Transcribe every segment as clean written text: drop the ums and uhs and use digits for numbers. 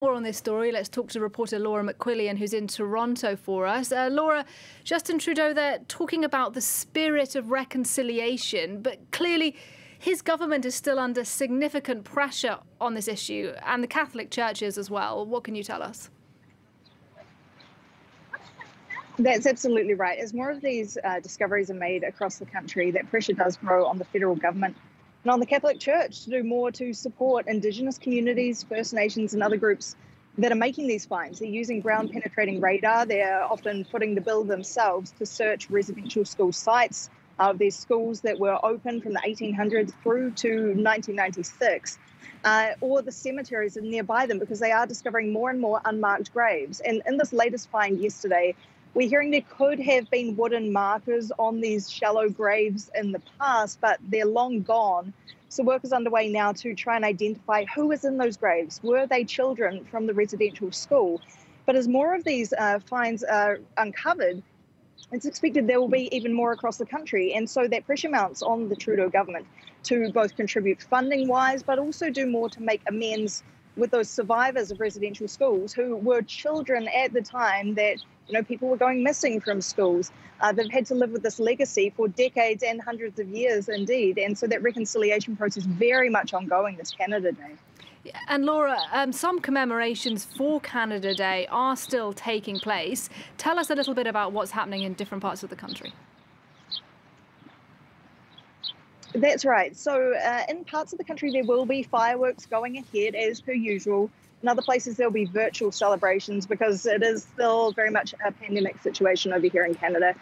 More on this story, let's talk to reporter Laura McQuillian, who's in Toronto for us. Laura, Justin Trudeau there talking about the spirit of reconciliation, but clearly his government is still under significant pressure on this issue, and the Catholic churches as well. What can you tell us? That's absolutely right. As more of these discoveries are made across the country, that pressure does grow on the federal government and on the Catholic Church to do more to support Indigenous communities, First Nations and other groups that are making these finds. They're using ground-penetrating radar. They're often footing the bill themselves to search residential school sites of these schools that were open from the 1800s through to 1996. Or the cemeteries nearby them, because they are discovering more and more unmarked graves. And in this latest find yesterday, we're hearing there could have been wooden markers on these shallow graves in the past, but they're long gone. So work is underway now to try and identify who is in those graves. Were they children from the residential school? But as more of these finds are uncovered, it's expected there will be even more across the country. And so that pressure mounts on the Trudeau government to both contribute funding-wise, but also do more to make amends with those survivors of residential schools who were children at the time that people were going missing from schools. They've had to live with this legacy for decades and hundreds of years indeed. And so that reconciliation process is very much ongoing this Canada Day. And Laura, some commemorations for Canada Day are still taking place. Tell us a little bit about what's happening in different parts of the country. That's right. So in parts of the country, there will be fireworks going ahead as per usual. In other places, there'll be virtual celebrations because it is still very much a pandemic situation over here in Canada.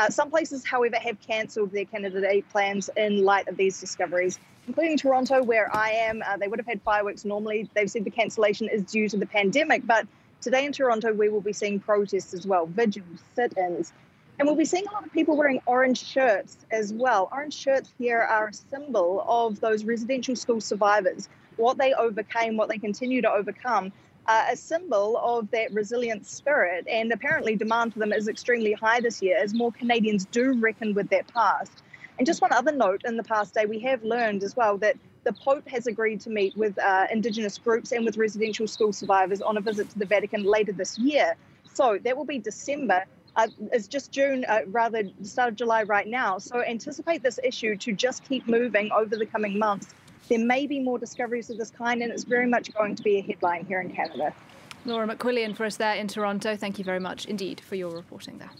Some places, however, have cancelled their Canada Day plans in light of these discoveries, including Toronto, where I am. They would have had fireworks normally. They've said the cancellation is due to the pandemic. But today in Toronto, we will be seeing protests as well, vigils, sit-ins. And we'll be seeing a lot of people wearing orange shirts as well. Orange shirts here are a symbol of those residential school survivors, what they overcame, what they continue to overcome, a symbol of that resilient spirit. And apparently demand for them is extremely high this year as more Canadians do reckon with that past. And just one other note, in the past day, we have learned as well that the Pope has agreed to meet with Indigenous groups and with residential school survivors on a visit to the Vatican later this year. So that will be December. It's just June, rather the start of July right now. So anticipate this issue to just keep moving over the coming months. There may be more discoveries of this kind, and it's very much going to be a headline here in Canada. Laura McQuillian for us there in Toronto. Thank you very much indeed for your reporting there.